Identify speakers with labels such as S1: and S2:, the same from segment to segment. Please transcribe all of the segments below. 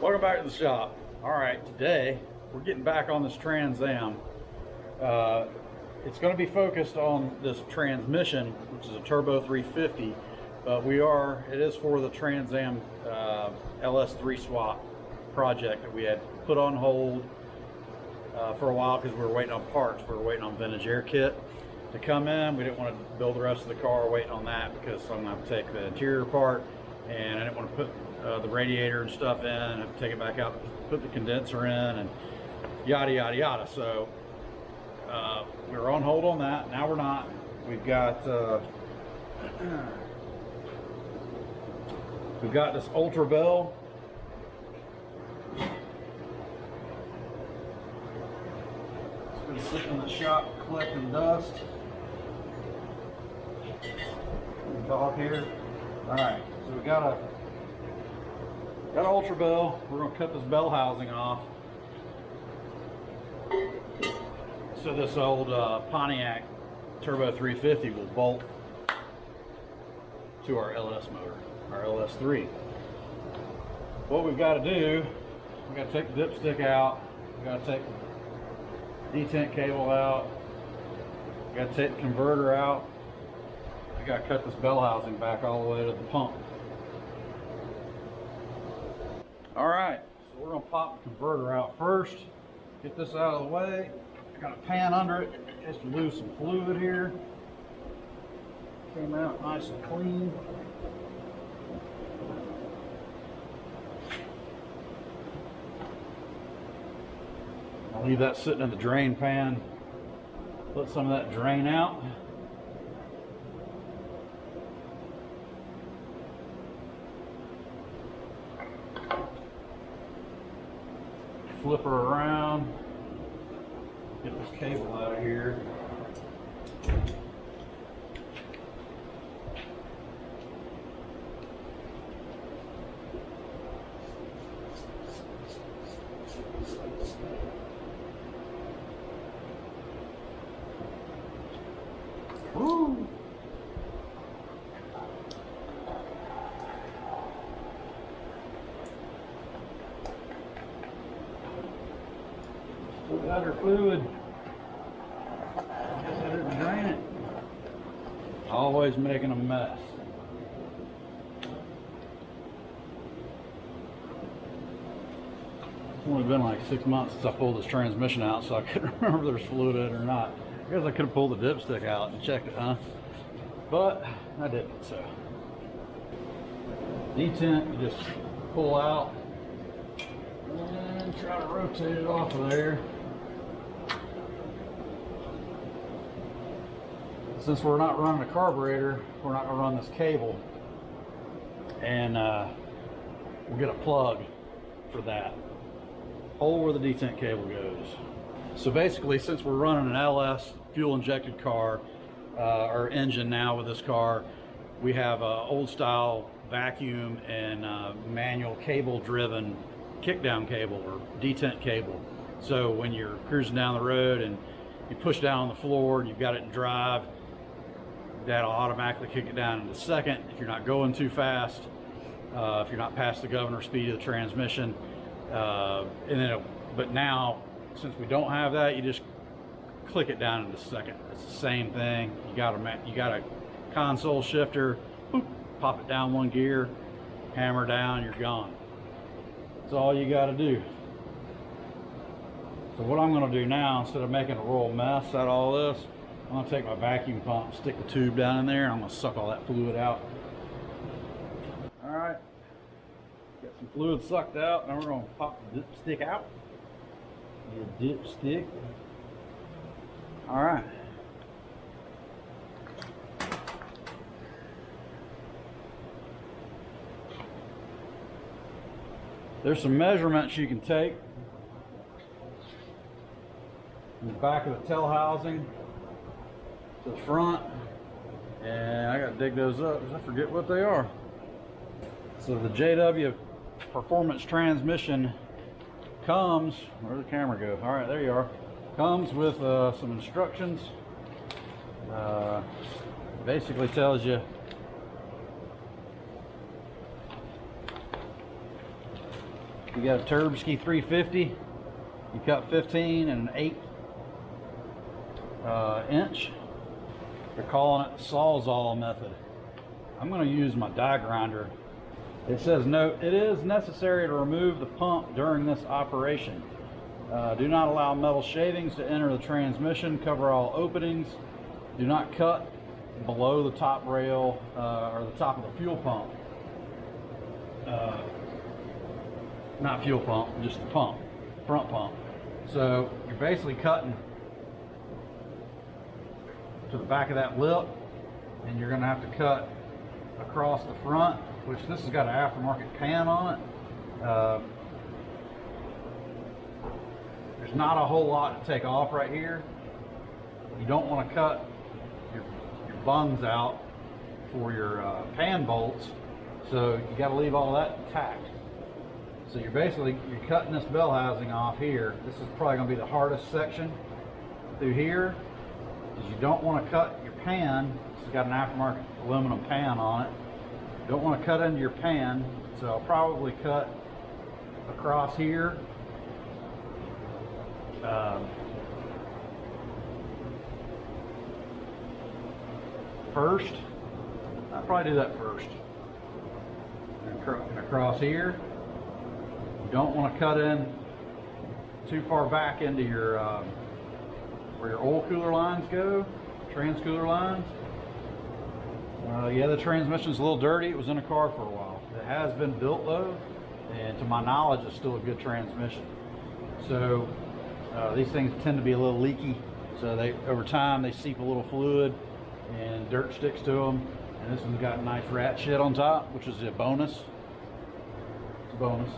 S1: Welcome back to the shop. All right, today we're getting back on this Trans Am. It's going to be focused on this transmission, which is a turbo 350, but it is for the Trans Am LS3 swap project that we had put on hold for a while because we were waiting on parts. We were waiting on vintage air kit to come in. We didn't want to build the rest of the car waiting on that because I'm going to have to take the interior apart, and I didn't want to put the radiator and stuff in and have to take it back out, put the condenser in, and yada yada yada. So we were on hold on that. Now we're not. We've got this Ultra Bell. It's been sitting in the shop collecting dust. Talk here. All right, so we got an Ultra Bell. We're going to cut this bell housing off. So this old Pontiac Turbo 350 will bolt to our LS motor, our LS3. What we've got to do, we've got to take the dipstick out. We've got to take the detent cable out. We've got to take the converter out. We got to cut this bell housing back all the way to the pump. All right, so we're going to pop the converter out first. Get this out of the way. Got a pan under it just to lose some fluid here. Came out nice and clean. I'll leave that sitting in the drain pan. Let some of that drain out. Flip her around. Get this cable out of here. Woo! Put out her fluid. Let her drain it. Always making a mess. It's only been like 6 months since I pulled this transmission out, so I couldn't remember if there's fluid in it or not. I guess I could have pulled the dipstick out and checked it, huh? But I didn't, so. Detent, you just pull out and try to rotate it off of there. Since we're not running a carburetor, we're not going to run this cable, and we'll get a plug for that hole where the detent cable goes. So basically, since we're running an LS fuel injected car or engine now with this car, we have an old style vacuum and manual cable driven kickdown cable or detent cable. So when you're cruising down the road and you push down on the floor and you've got it in drive, that'll automatically kick it down into second if you're not going too fast, if you're not past the governor speed of the transmission, and then but now since we don't have that, you just click it down into second. It's the same thing. You got a console shifter, boop, pop it down one gear, hammer down, you're gone. That's all you got to do. So what I'm going to do now, instead of making a royal mess out of all this, I'm going to take my vacuum pump, stick the tube down in there, and I'm going to suck all that fluid out. All right, got some fluid sucked out. Now we're going to pop the dipstick out. The dipstick. All right. There's some measurements you can take in the back of the tail housing to the front, and I gotta dig those up because I forget what they are. So the JW Performance transmission comes, where'd the camera go? All right, there you are. Comes with some instructions. Basically tells you You got a Turbski 350. You cut 15 and an 1/8 inch. They're calling it the Sawzall method. I'm going to use my die grinder. It says, note, it is necessary to remove the pump during this operation. Do not allow metal shavings to enter the transmission. Cover all openings. Do not cut below the top rail or the top of the fuel pump. Not fuel pump, just the pump, front pump. So you're basically cutting to the back of that lip, and you're going to have to cut across the front, which this has got an aftermarket pan on it. There's not a whole lot to take off right here. You don't want to cut your bungs out for your pan bolts, so you got to leave all that intact. So you're cutting this bell housing off here. This is probably going to be the hardest section through here, because you don't want to cut your pan. It's got an aftermarket aluminum pan on it. You don't want to cut into your pan, so I'll probably cut across here. First, I'll probably do that first. And across here. You don't want to cut in too far back into your where your oil cooler lines go, trans cooler lines. Yeah, the transmission's a little dirty. It was in a car for a while. It has been built though, and to my knowledge, it's still a good transmission. So these things tend to be a little leaky. So over time they seep a little fluid, and dirt sticks to them. And this one's got nice rat shit on top, which is a bonus. It's a bonus.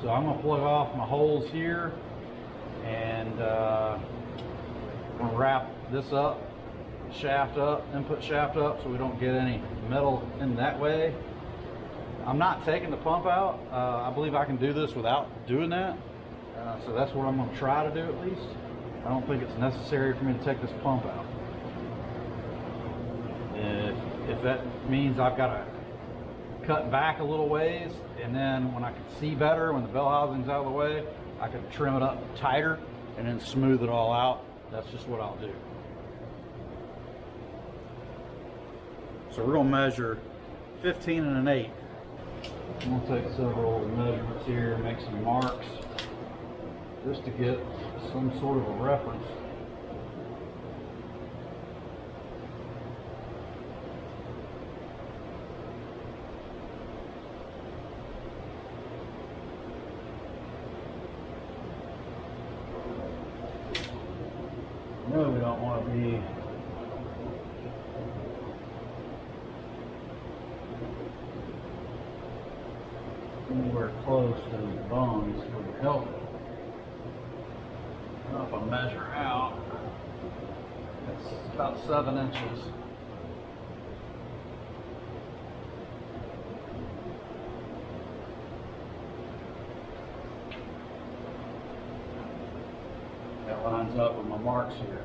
S1: So I'm gonna plug off my holes here, and I'm gonna wrap this up, shaft up, input shaft up, so we don't get any metal in that way. I'm not taking the pump out. I believe I can do this without doing that. So that's what I'm gonna try to do at least. I don't think it's necessary for me to take this pump out. If that means I've got to cut back a little ways, and then when I can see better, when the bell housing's out of the way, I can trim it up tighter and then smooth it all out. That's just what I'll do. So we're going to measure 15 and an 1/8. I'm going to take several measurements here and make some marks just to get some sort of a reference. No, we don't want to be anywhere close to the bungs for the helmet. Now if I measure out, it's about 7 inches. That lines up with my marks here.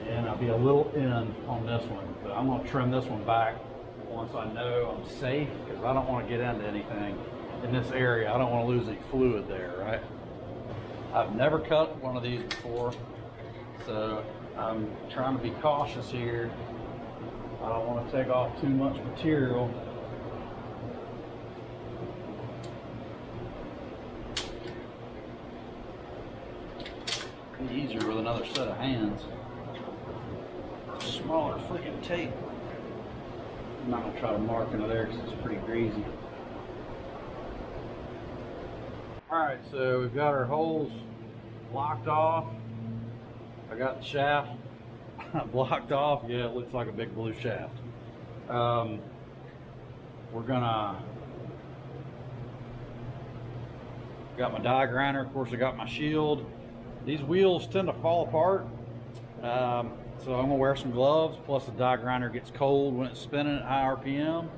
S1: And I'll be a little in on this one, but I'm going to trim this one back once I know I'm safe, because I don't want to get into anything in this area. I don't want to lose any fluid there, right? I've never cut one of these before, so I'm trying to be cautious here. I don't want to take off too much material. Be easier with another set of hands. Smaller freaking tape. I'm not gonna try to mark into there because it's pretty greasy. Alright, so we've got our holes blocked off. I got the shaft blocked off. Yeah, it looks like a big blue shaft. We're gonna got my die grinder, of course I got my shield. These wheels tend to fall apart, so I'm gonna wear some gloves, plus the die grinder gets cold when it's spinning at high RPM.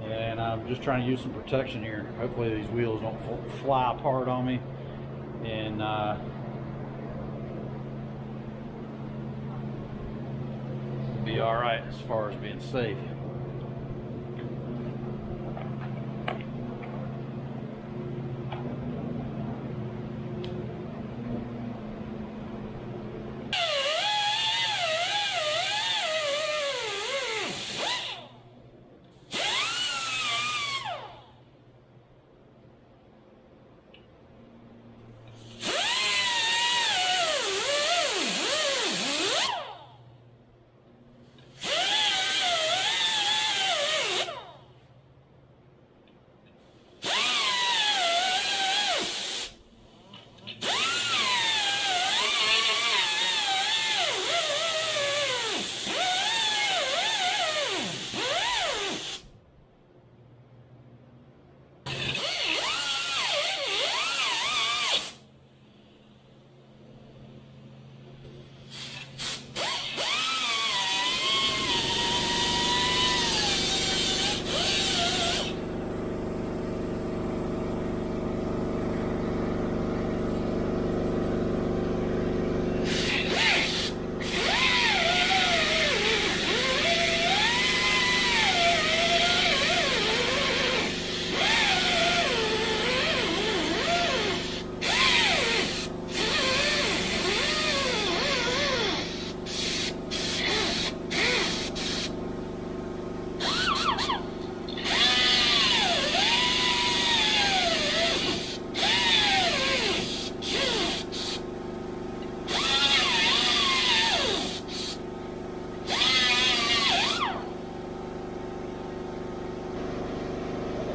S1: And I'm just trying to use some protection here. Hopefully these wheels don't fly apart on me. And be all right as far as being safe.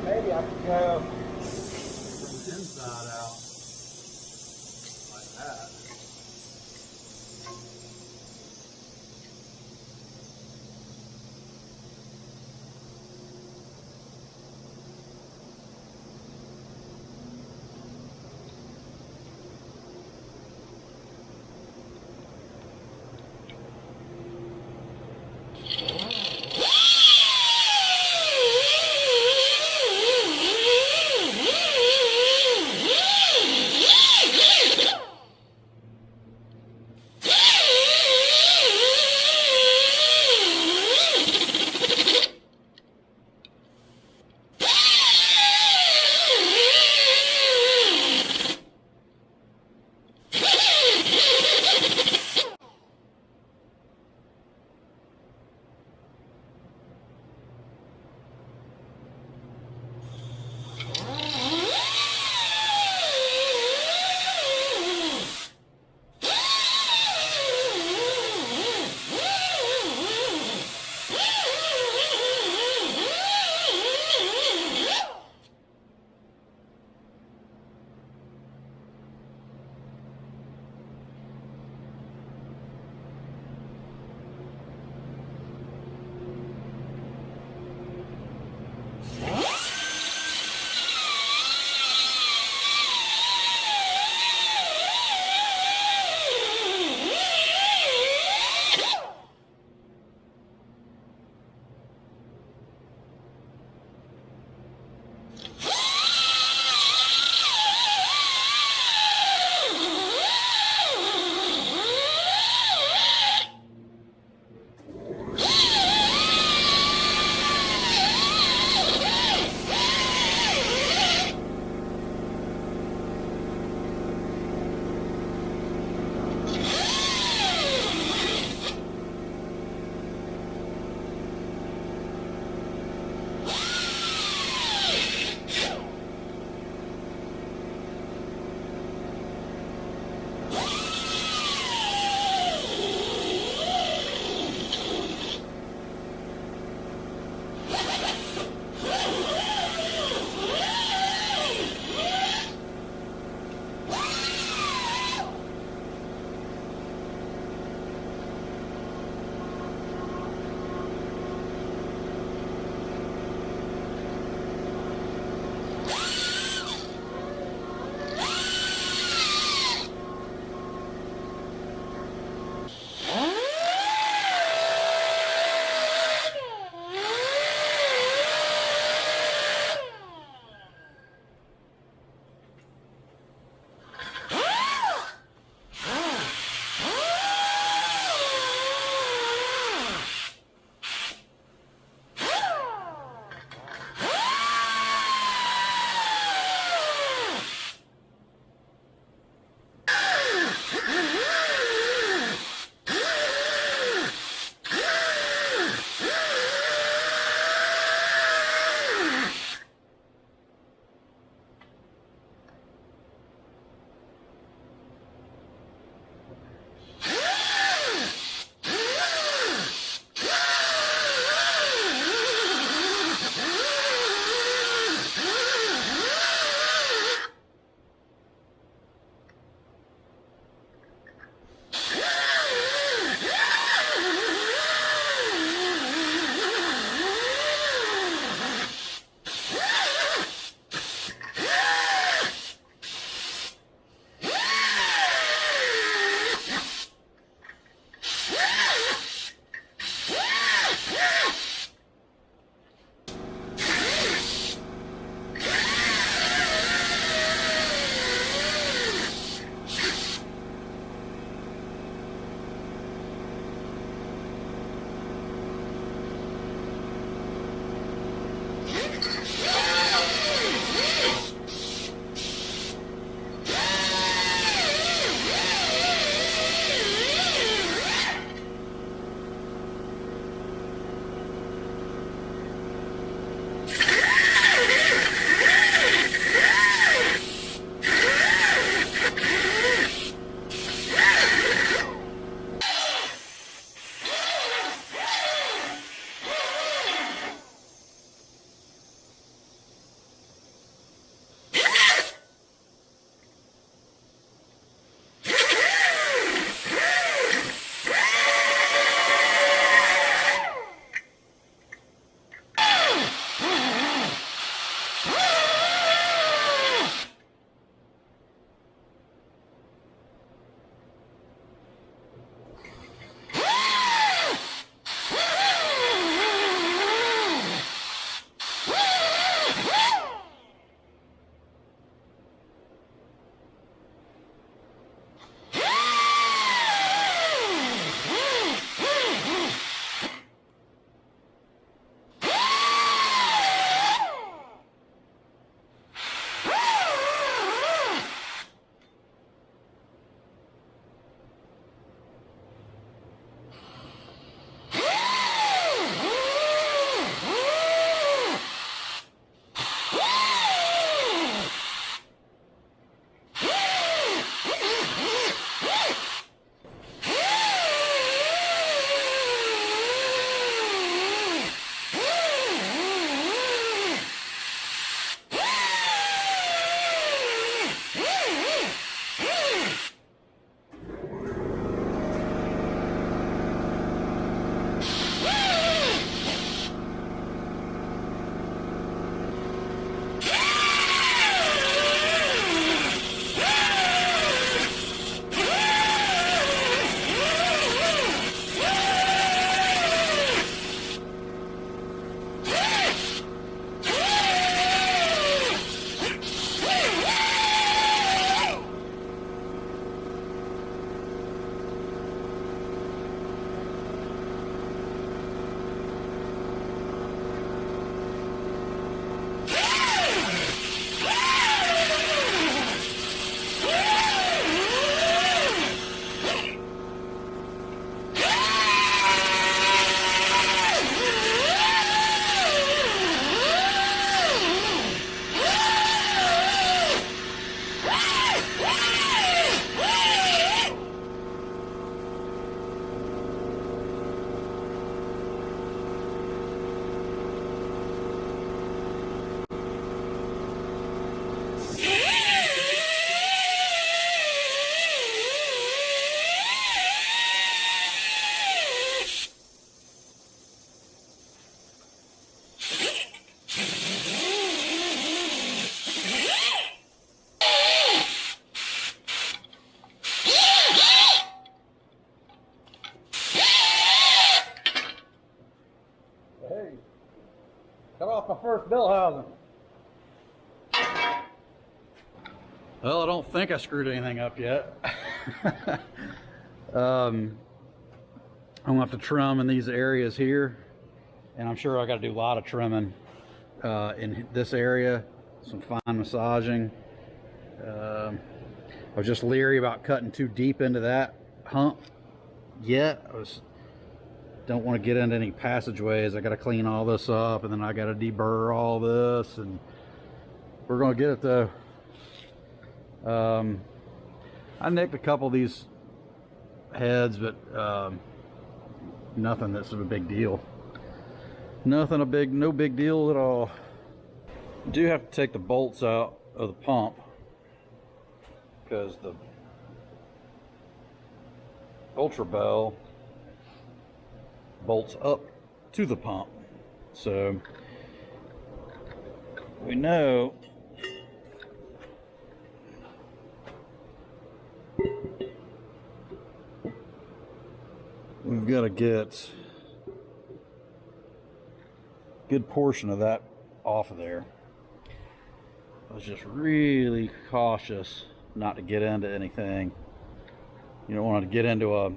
S2: Maybe I could go from the inside out like that.
S1: Cut off my first bell housing. Well, I don't think I screwed anything up yet. I'm gonna have to trim in these areas here, and I'm sure I got to do a lot of trimming in this area, some fine massaging. I was just leery about cutting too deep into that hump yet. Don't want to get into any passageways. I got to clean all this up, and then I got to deburr all this, and we're gonna get it though. I nicked a couple of these heads, but nothing that's a big deal. No big deal at all. Do have to take the bolts out of the pump because the Ultra Bell bolts up to the pump. So we know we've got to get a good portion of that off of there. I was just really cautious not to get into anything. You don't want to get into a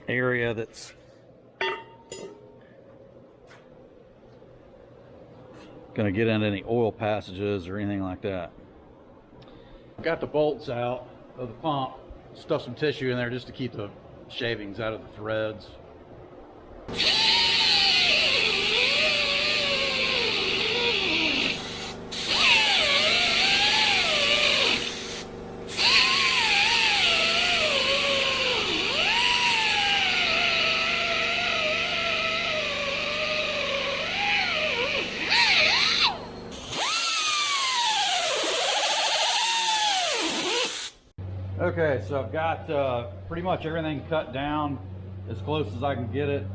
S1: area that's going to get into any oil passages or anything like that. Got the bolts out of the pump, stuffed some tissue in there just to keep the shavings out of the threads. Okay, so I've got pretty much everything cut down as close as I can get it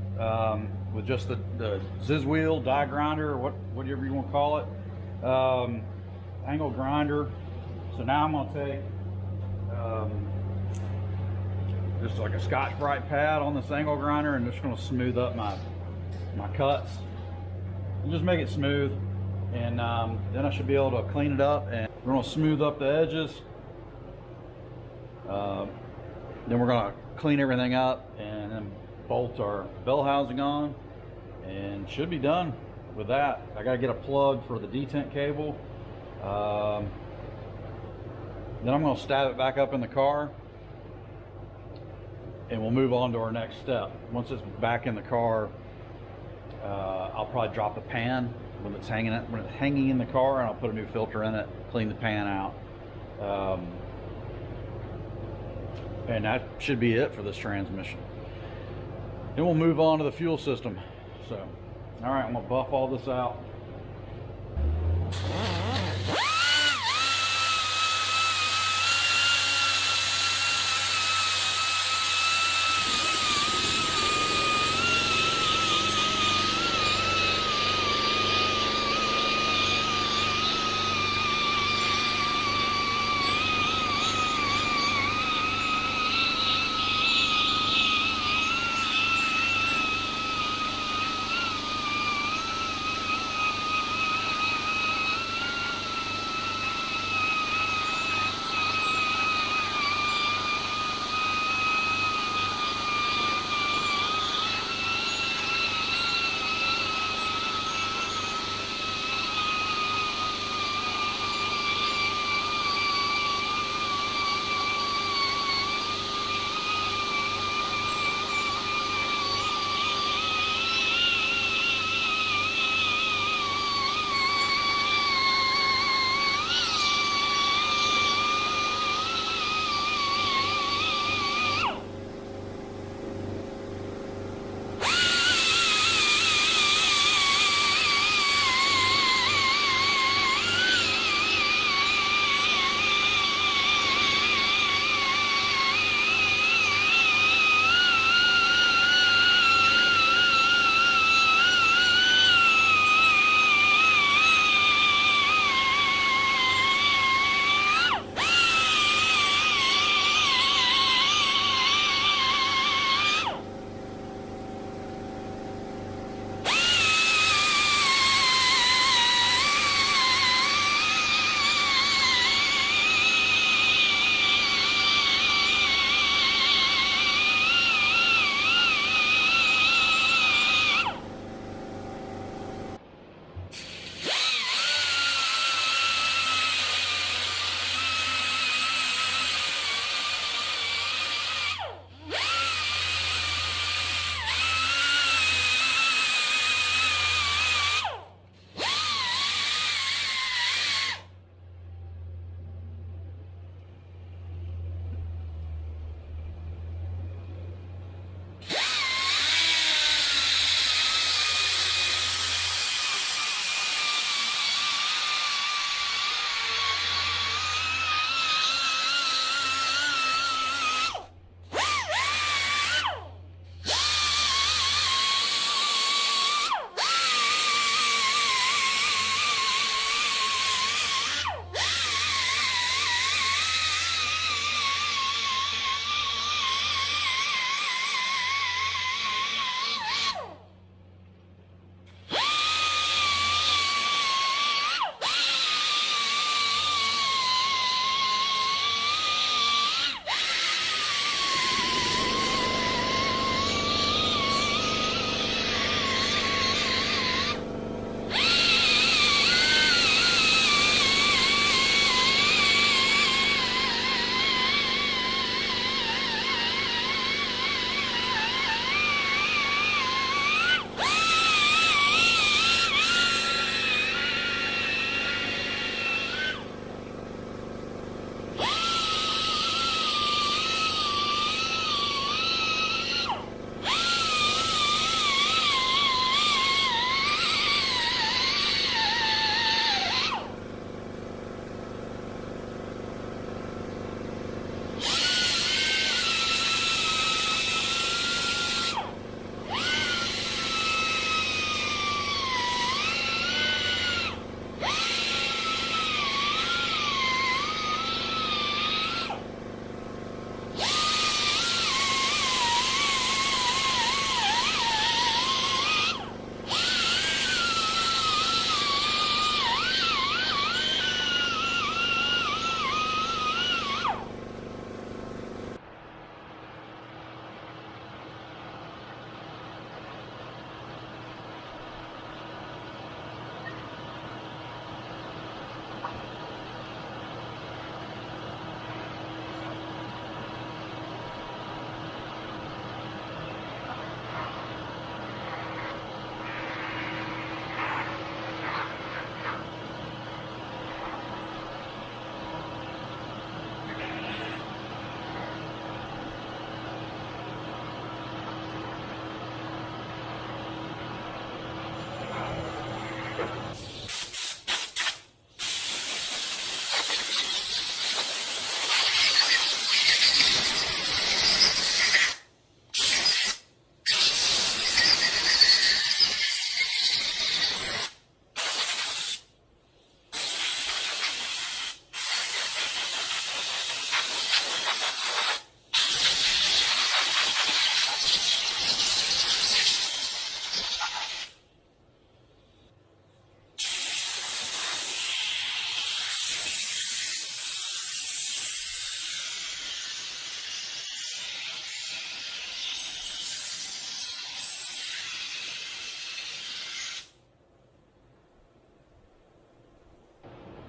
S1: with just the Ziz wheel, die grinder, or whatever you want to call it, angle grinder. So now I'm going to take just like a Scotch-Brite pad on this angle grinder and just going to smooth up my cuts and just make it smooth, and then I should be able to clean it up, and we're going to smooth up the edges. Then we're going to clean everything up and then bolt our bell housing on, and should be done with that. I got to get a plug for the detent cable. Then I'm going to stab it back up in the car, and we'll move on to our next step. Once it's back in the car, I'll probably drop the pan when it's hanging in the car, and I'll put a new filter in it, clean the pan out. And that should be it for this transmission. Then we'll move on to the fuel system. So, all right, I'm gonna buff all this out.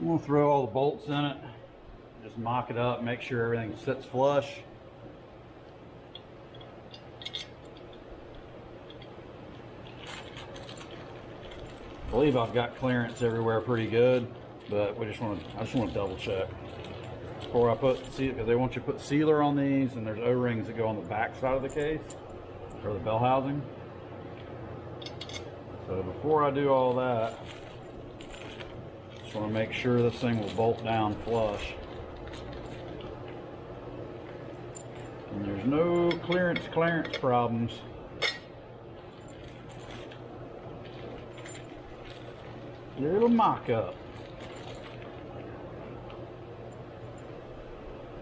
S1: I'm gonna throw all the bolts in it, just mock it up, make sure everything sits flush. I believe I've got clearance everywhere pretty good, but I just want to double check before I put seal, because they want you to put sealer on these, and there's O-rings that go on the back side of the case or the bell housing. So before I do all that, just want to make sure this thing will bolt down flush. And there's no clearance problems. Little mock up.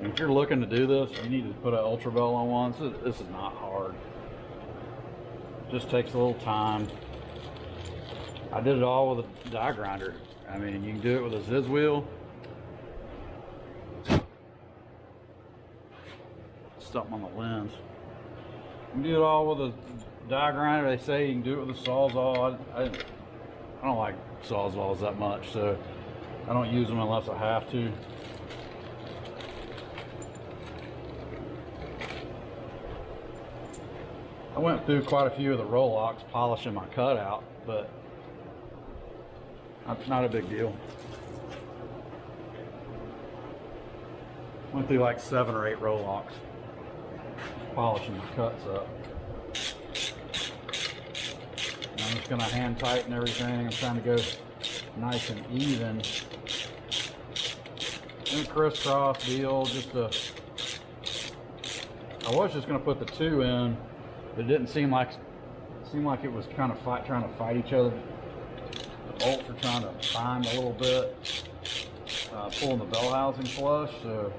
S1: And if you're looking to do this, you need to put an Ultra Bell on one. This is not hard. It just takes a little time. I did it all with a die grinder. I mean, you can do it with a Ziz wheel. Something on the lens. You can do it all with a die grinder. They say you can do it with a Sawzall. I don't like Sawzalls that much, so I don't use them unless I have to. I went through quite a few of the Rolocs polishing my cutout, but it's not a big deal. Went through like 7 or 8 Rolocs polishing my cuts up. And I'm just gonna hand tighten everything. I'm trying to go nice and even. And a crisscross deal, I was just gonna put the 2 in, but it didn't seem like it was kind of trying to fight each other. The bolts are trying to bind a little bit, pulling the bell housing flush. So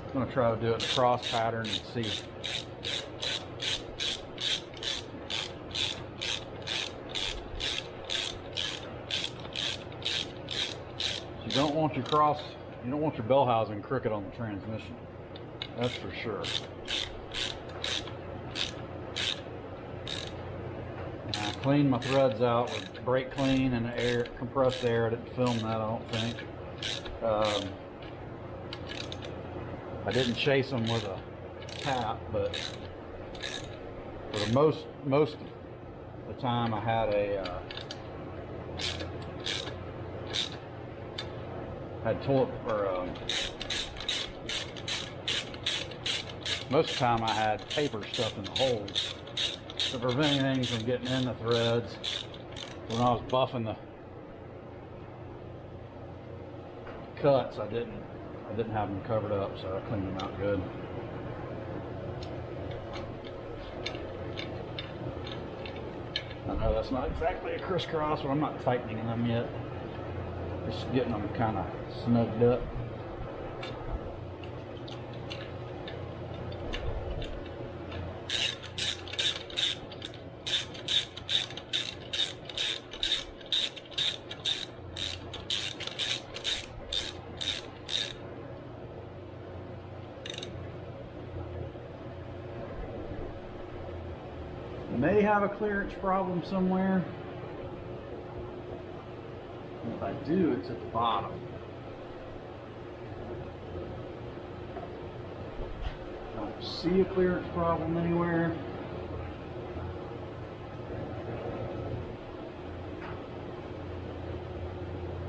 S1: I'm gonna try to do it in a cross pattern and see. You don't want your bell housing crooked on the transmission. That's for sure. And I cleaned my threads out with brake clean and air, compressed air. I didn't film that, I don't think. I didn't chase them with a tap, but for the most of the time I had most of the time I had paper stuffed in the holes to prevent anything from getting in the threads. When I was buffing the cuts, I didn't have them covered up, so I cleaned them out good. I know that's not exactly a crisscross, but I'm not tightening them yet. Just getting them kind of snugged up. May have a clearance problem somewhere. If I do, it's at the bottom. Don't see a clearance problem anywhere.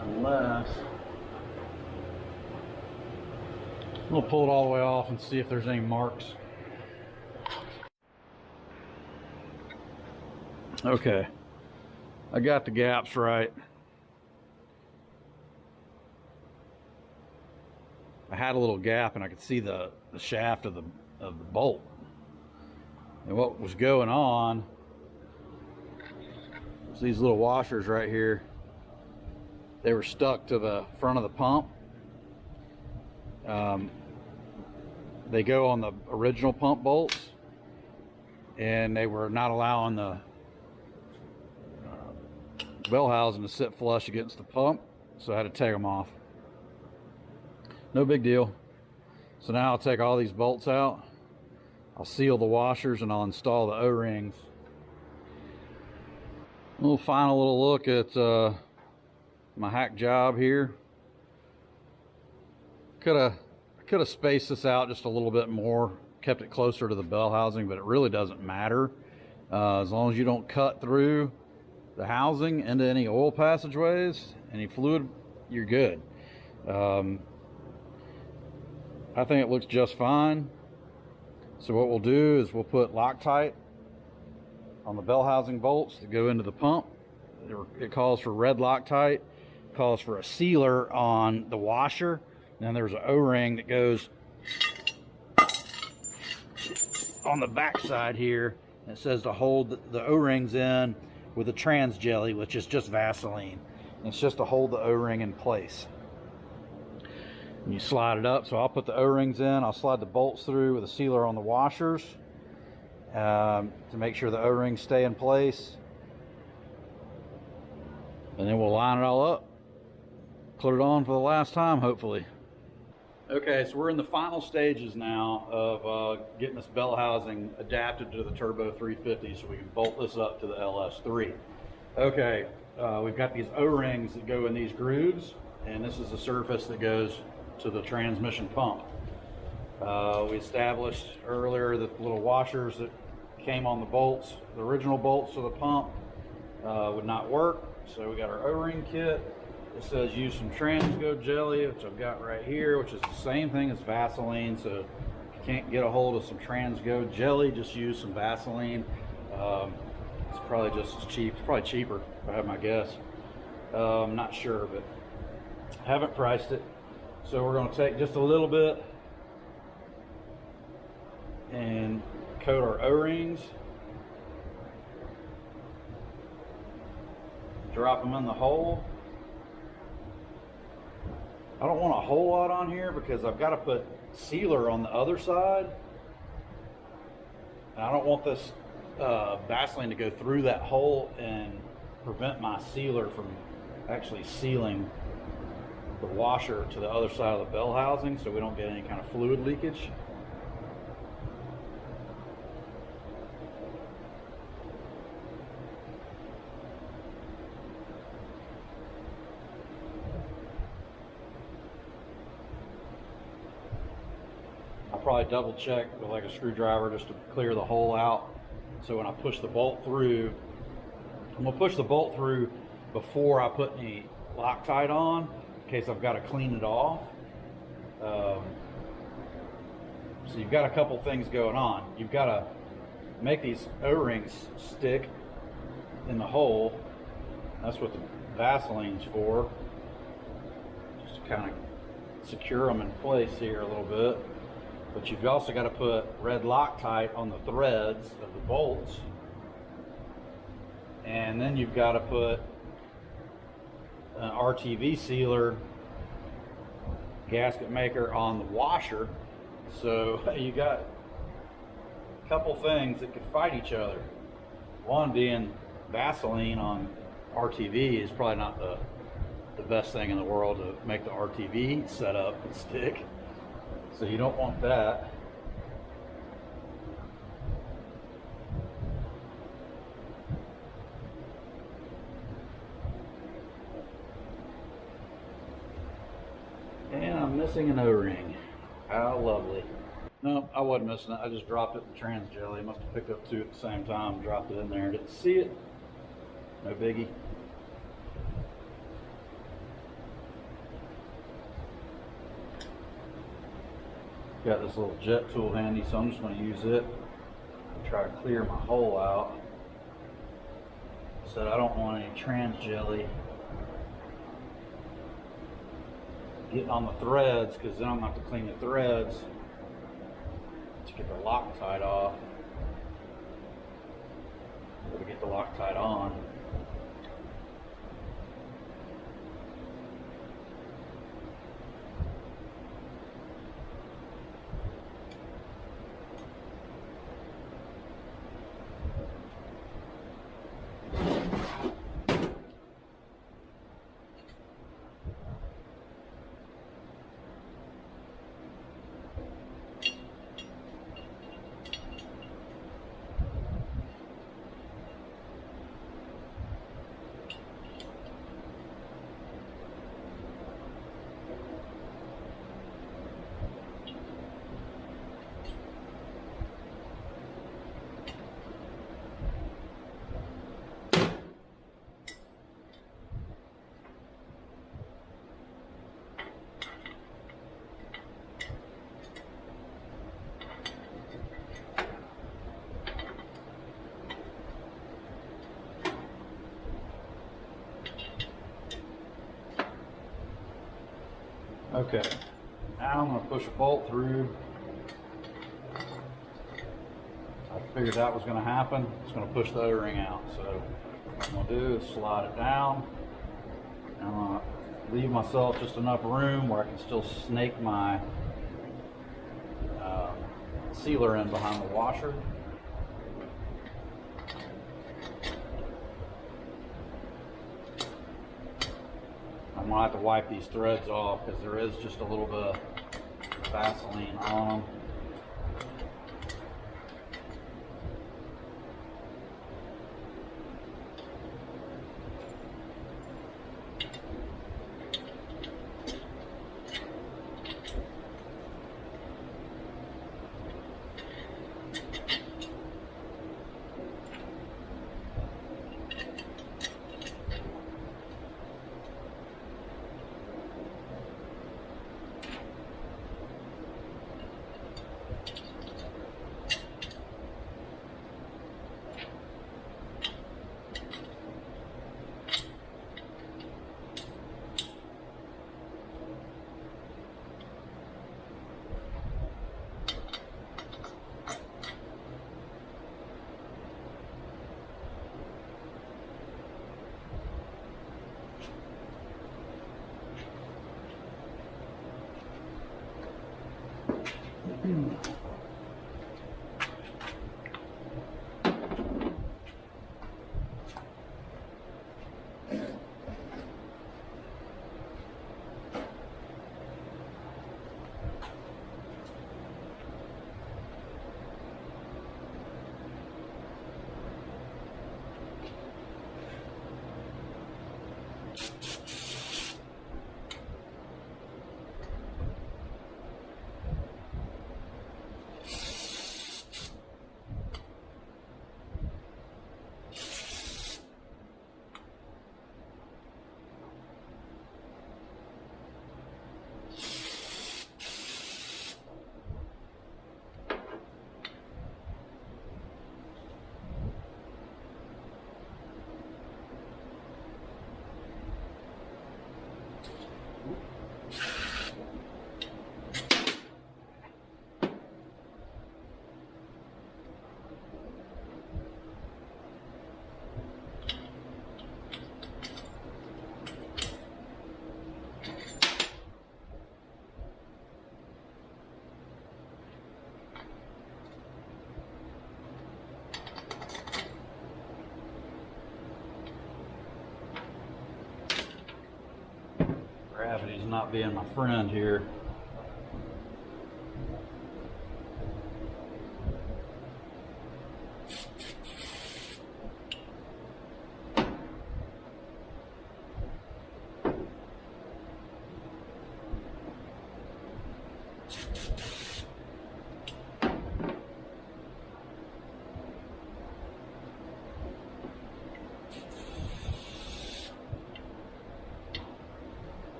S1: Unless we'll pull it all the way off and see if there's any marks. Okay, I got the gaps right. I had a little gap and I could see the shaft of the bolt. And what was going on was these little washers right here. They were stuck to the front of the pump. They go on the original pump bolts, and they were not allowing the bell housing to sit flush against the pump, so I had to take them off. No big deal. So now I'll take all these bolts out, I'll seal the washers, and I'll install the O-rings. A little final look at my hack job here. Could have spaced this out just a little bit more, kept it closer to the bell housing, but it really doesn't matter. As long as you don't cut through the housing into any oil passageways, any fluid, you're good. I think it looks just fine. So what we'll do is we'll put Loctite on the bell housing bolts that go into the pump. It calls for red Loctite, calls for a sealer on the washer. Then there's an O-ring that goes on the back side here. It says to hold the O-rings in with a trans jelly, which is just Vaseline. It's just to hold the O-ring in place. And you slide it up. So I'll put the O-rings in. I'll slide the bolts through with a sealer on the washers to make sure the O-rings stay in place. And then we'll line it all up, put it on for the last time, hopefully. Okay, so we're in the final stages now of getting this bell housing adapted to the Turbo 350 so we can bolt this up to the LS3. Okay, we've got these O-rings that go in these grooves, and this is the surface that goes to the transmission pump. We established earlier that the little washers that came on the bolts, the original bolts to the pump, would not work, so we got our O-ring kit. It says use some Transgo jelly, which I've got right here, which is the same thing as Vaseline. So if you can't get a hold of some Transgo jelly, just use some Vaseline. It's probably just as cheap. It's probably cheaper, if I have my guess. I'm not sure, but haven't priced it. So we're going to take just a little bit and coat our O-rings. Drop them in the hole. I don't want a whole lot on here because I've got to put sealer on the other side. And I don't want this Vaseline to go through that hole and prevent my sealer from actually sealing the washer to the other side of the bell housing so we don't get any kind of fluid leakage. Probably double check with like a screwdriver just to clear the hole out. So when I push the bolt through, I'm gonna push the bolt through before I put any Loctite on in case I've got to clean it off. So you've got a couple things going on. You've got to make these O-rings stick in the hole. That's what the Vaseline's for. Just to kind of secure them in place here a little bit. But you've also got to put red Loctite on the threads of the bolts. And then you've got to put an RTV sealer gasket maker on the washer. So you got a couple things that could fight each other. One being Vaseline on RTV is probably not the best thing in the world to make the RTV set up and stick. So you don't want that. And I'm missing an O-ring. How lovely. No, I wasn't missing it. I just dropped it in trans jelly. I must have picked up two at the same time, dropped it in there. Didn't see it. No biggie. Got this little jet tool handy, so I'm just going to use it to try to clear my hole out. So I don't want any trans jelly getting on the threads, because then I'm going to have to clean the threads to get the Loctite off, or to get the Loctite on. Okay, now I'm going to push a bolt through. I figured that was going to happen. It's going to push the O-ring out. So what I'm going to do is slide it down. I'm going to leave myself just enough room where I can still snake my sealer in behind the washer. I'm going to have to wipe these threads off because there is just a little bit of Vaseline on them. Gravity's not being my friend here.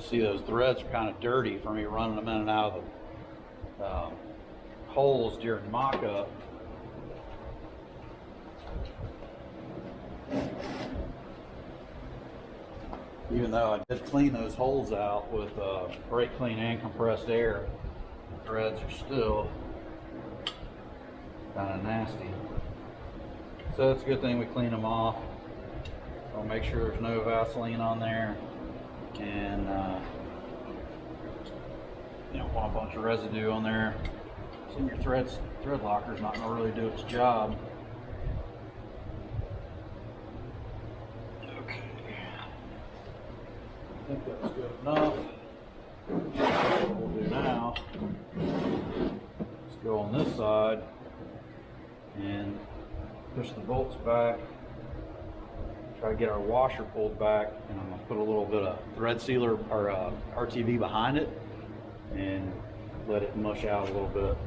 S1: See, those threads are kind of dirty for me running them in and out of the holes during mock-up. Even though I did clean those holes out with brake clean and compressed air, the threads are still kind of nasty. So it's a good thing we clean them off. I'll make sure there's no Vaseline on there. And you don't want a bunch of residue on there. So your thread locker's not going to really do its job. Okay, I think that's good enough. What we'll do now is go on this side and push the bolts back. Try to get our washer pulled back, and I'm going to put a little bit of thread sealer or RTV behind it and let it mush out a little bit.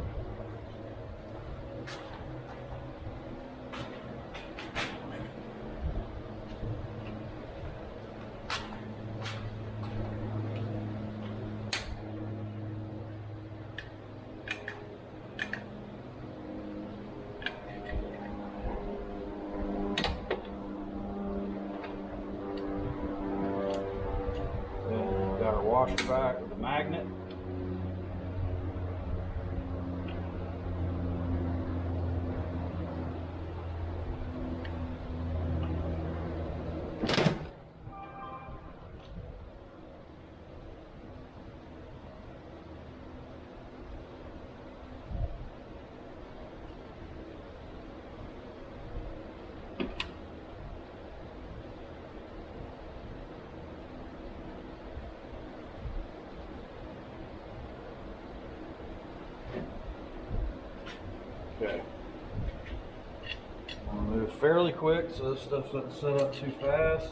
S1: washer back with a magnet. Okay. I'm gonna move fairly quick so this stuff doesn't set up too fast.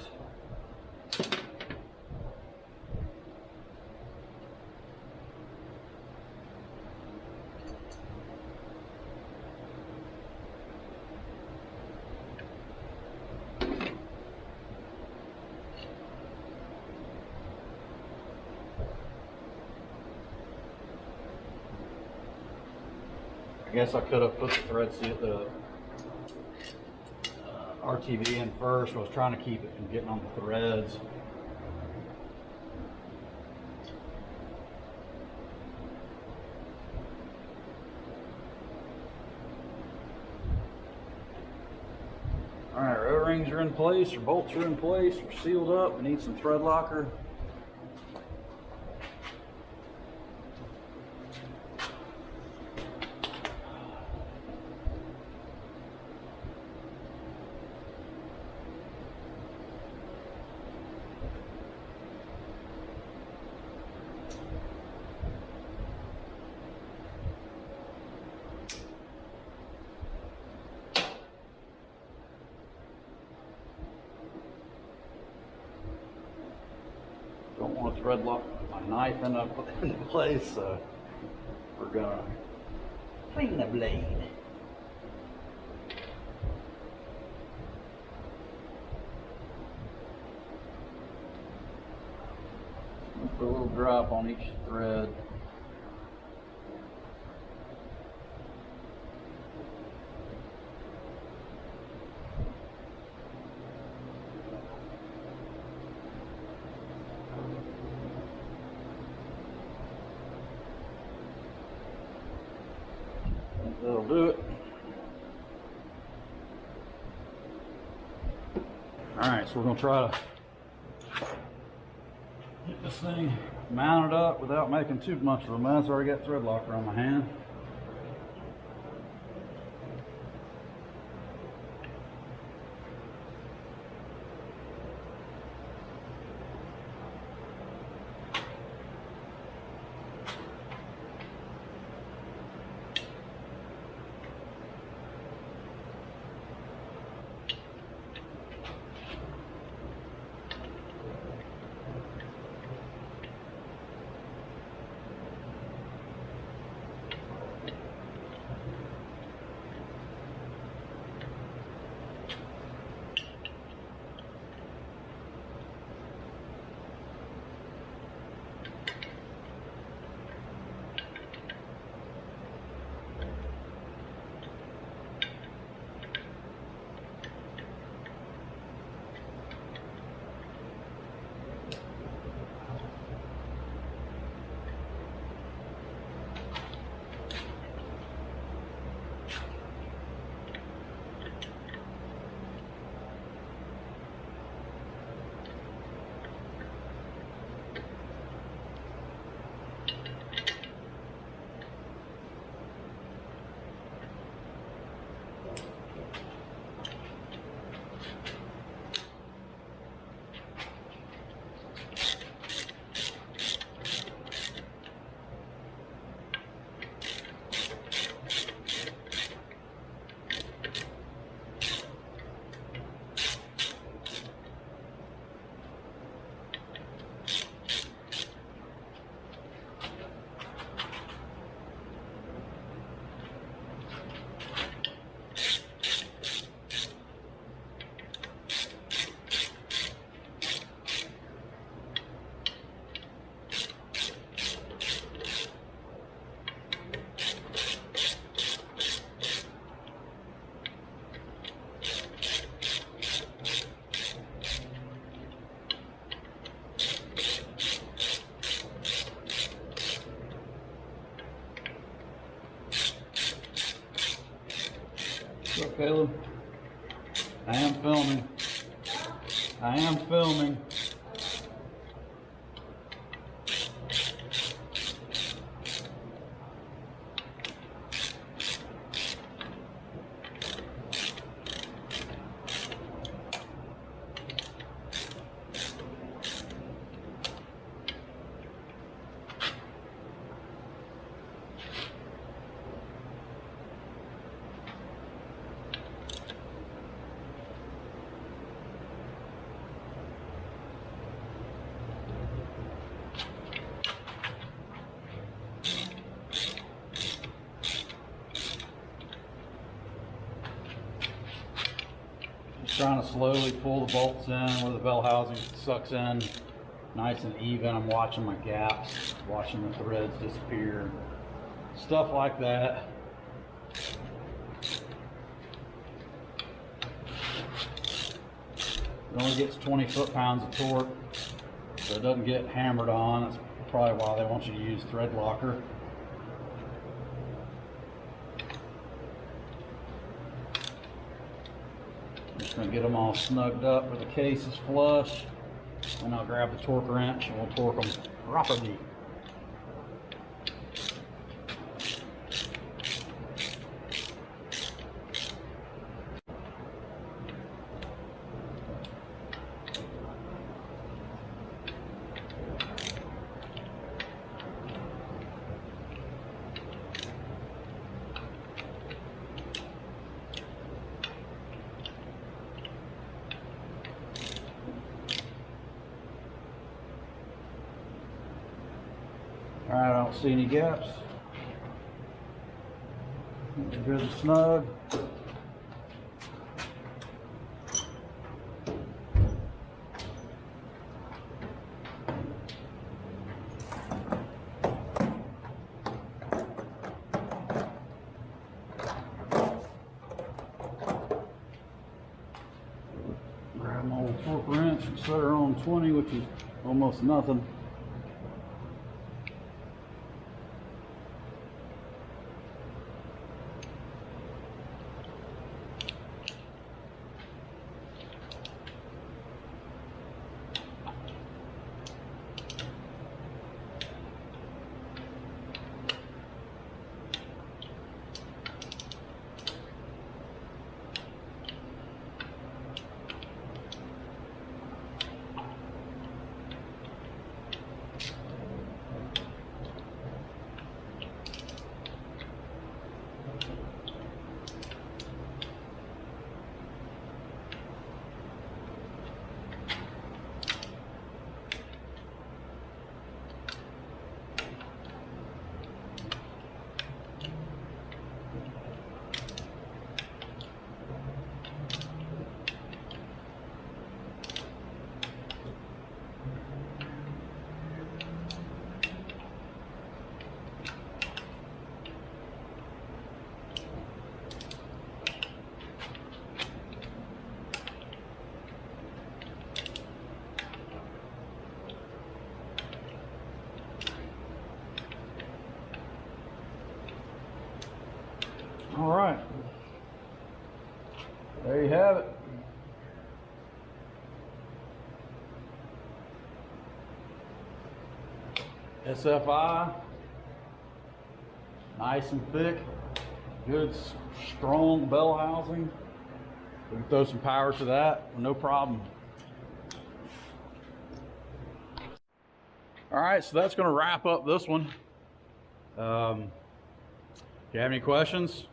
S1: I guess I could have put the thread seal, the RTV in first. I was trying to keep it from getting on the threads. All right, row rings are in place, or bolts are in place, we're sealed up. We need some thread locker. Don't want to thread lock my knife into place, so we're gonna clean the blade. Put a little drop on each thread. That'll do it. All right, so we're gonna try to get this thing mounted up without making too much of a mess. I already got thread locker on my hand. Caleb? I am filming. I am filming. Trying to slowly pull the bolts in where the bell housing sucks in nice and even. I'm watching my gaps, watching the threads disappear, stuff like that. It only gets 20 foot-pounds of torque, so it doesn't get hammered on. That's probably why they want you to use thread locker. Gonna get them all snugged up where the case is flush, and I'll grab the torque wrench and we'll torque them properly. All right, I don't see any gaps. They're good and snug. Grab my old torque wrench and set her on 20, which is almost nothing. All right, there you have it. SFI, nice and thick, good strong bell housing. We can throw some power to that, no problem. All right, so that's going to wrap up this one. If you have any questions,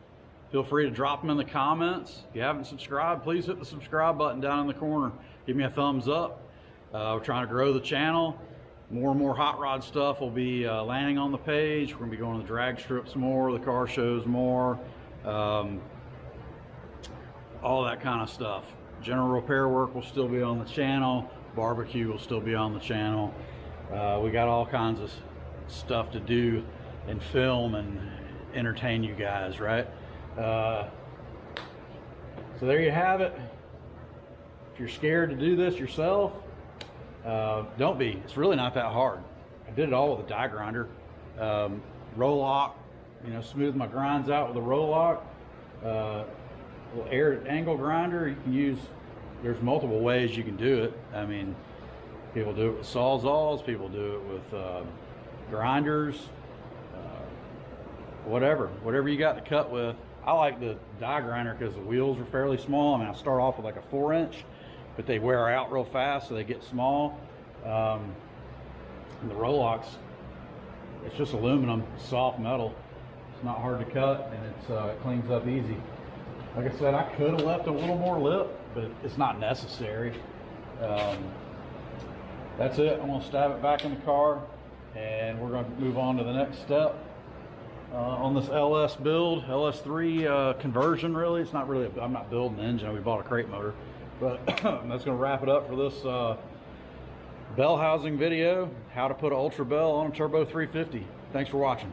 S1: feel free to drop them in the comments. If you haven't subscribed, please hit the subscribe button down in the corner. Give me a thumbs up. We're trying to grow the channel. More and more hot rod stuff will be landing on the page. We're going to be going to the drag strips more, the car shows more, all that kind of stuff. General repair work will still be on the channel. Barbecue will still be on the channel. We got all kinds of stuff to do and film and entertain you guys, right? So there you have it. If you're scared to do this yourself, don't be. It's really not that hard. I did it all with a die grinder. Roll lock, you know, smooth my grinds out with a roll lock. little air angle grinder. You can use, there's multiple ways you can do it. I mean, people do it with sawzalls, people do it with grinders, whatever you got to cut with. I like the die grinder because the wheels are fairly small. I mean, I start off with like a 4-inch, but they wear out real fast, so they get small. And the Rolox, it's just aluminum, soft metal. It's not hard to cut, and it cleans up easy. Like I said, I could have left a little more lip, but it's not necessary. That's it. I'm gonna stab it back in the car, and we're gonna move on to the next step on this LS build, LS3 conversion. Really, it's not really. I'm not building the engine. We bought a crate motor, but that's gonna wrap it up for this bell housing video. How to put an Ultra Bell on a Turbo 350. Thanks for watching.